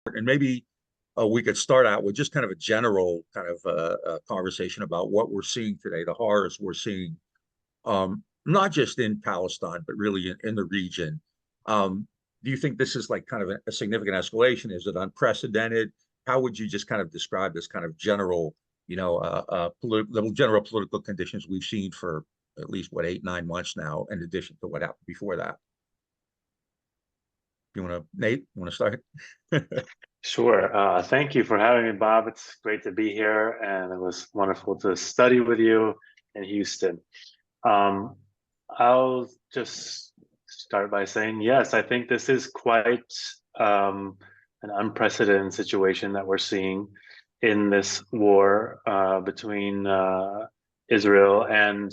And maybe we could start out with just kind of a general kind of conversation about what we're seeing today, the horrors we're seeing, not just in Palestine, but really in the region. Do you think this is like kind of a significant escalation? Is it unprecedented? How would you just kind of describe this kind of general, the general political conditions we've seen for at least, what, 8, 9 months now, in addition to what happened before that? You want to, Nate, you want to start? Sure. Thank you for having me, Bob. It's great to be here, and it was wonderful to study with you in Houston. Um, I'll just start by saying, yes, I think this is quite an unprecedented situation that we're seeing in this war between Israel and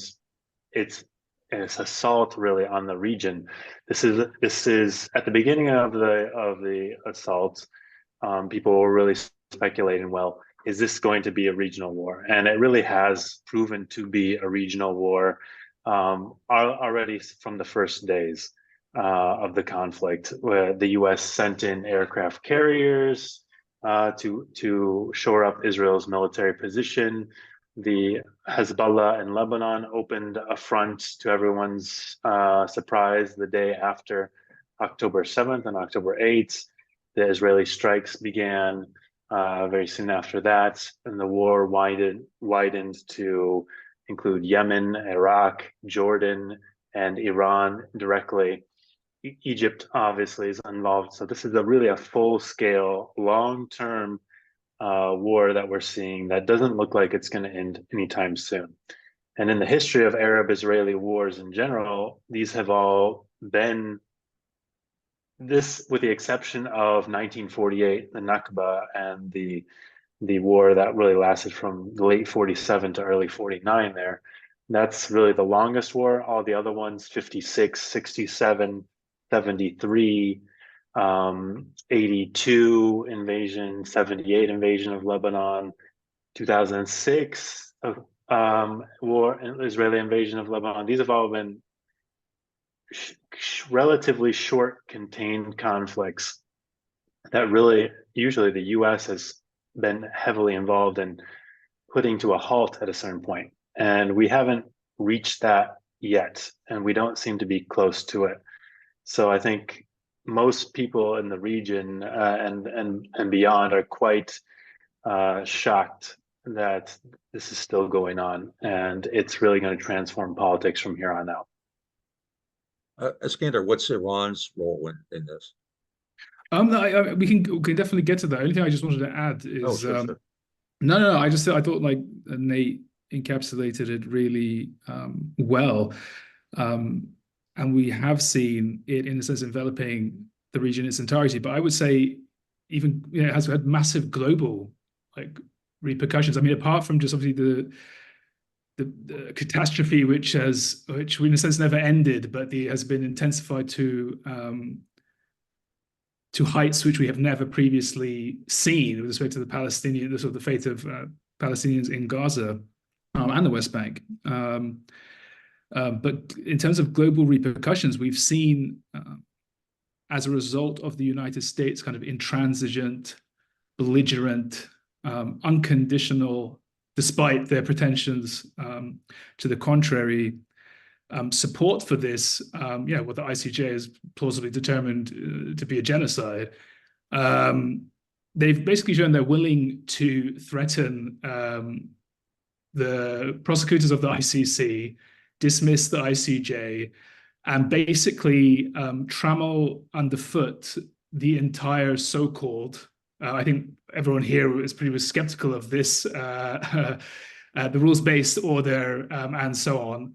its its assault really on the region. This is at the beginning of the assault. People were really speculating, well, is this going to be a regional war? And it really has proven to be a regional war already from the first days of the conflict, where the U.S. sent in aircraft carriers to shore up Israel's military position. The Hezbollah in Lebanon opened a front, to everyone's surprise, the day after October 7th and October 8th. The Israeli strikes began very soon after that, and the war widened to include Yemen, Iraq, Jordan, and Iran directly. Egypt obviously is involved. So this is really a full-scale, long-term war that we're seeing that doesn't look like it's going to end anytime soon. And in the history of Arab-Israeli wars in general, these have all been this, with the exception of 1948, the Nakba, and the war that really lasted from the late 47 to early 49 there. That's really the longest war. All the other ones, 56, 67, 73, 82 invasion, 78 invasion of Lebanon, 2006 war, Israeli invasion of Lebanon. These have all been relatively short, contained conflicts that really, usually the US has been heavily involved in putting to a halt at a certain point. And we haven't reached that yet, and we don't seem to be close to it. So I think most people in the region and beyond are quite shocked that this is still going on, and it's really going to transform politics from here on out. Eskandar, what's Iran's role in this? No, we can definitely get to that. The only thing I just wanted to add Oh, is sure, sure. no. I thought like Nate encapsulated it really well, and we have seen it in a sense enveloping the region in its entirety. But I would say even it has had massive global like repercussions. I mean, apart from just obviously the catastrophe which in a sense never ended, but has been intensified to heights which we have never previously seen with respect to the sort of the fate of Palestinians in Gaza and the West Bank. But in terms of global repercussions, we've seen as a result of the United States kind of intransigent, belligerent, unconditional, despite their pretensions to the contrary, support for this, what the ICJ has plausibly determined to be a genocide. They've basically shown they're willing to threaten the prosecutors of the ICC, dismiss the ICJ, and basically trammel underfoot the entire so-called, I think everyone here is pretty much skeptical of this, the rules-based order and so on.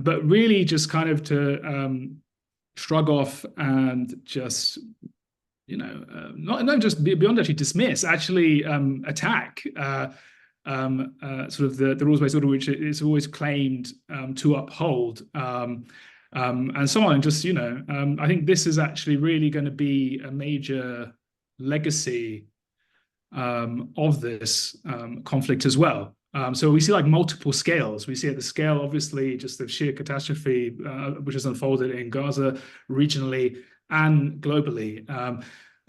But really just kind of to shrug off and just, not just beyond actually dismiss, actually attack sort of the rules-based order, which is always claimed to uphold, and so on. And just, I think this is actually really going to be a major legacy of this conflict as well. So we see like multiple scales. We see at the scale, obviously, just the sheer catastrophe which has unfolded in Gaza regionally and globally.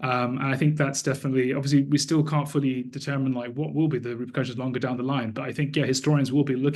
And I think that's definitely, obviously, we still can't fully determine like what will be the repercussions longer down the line. But I think, yeah, historians will be looking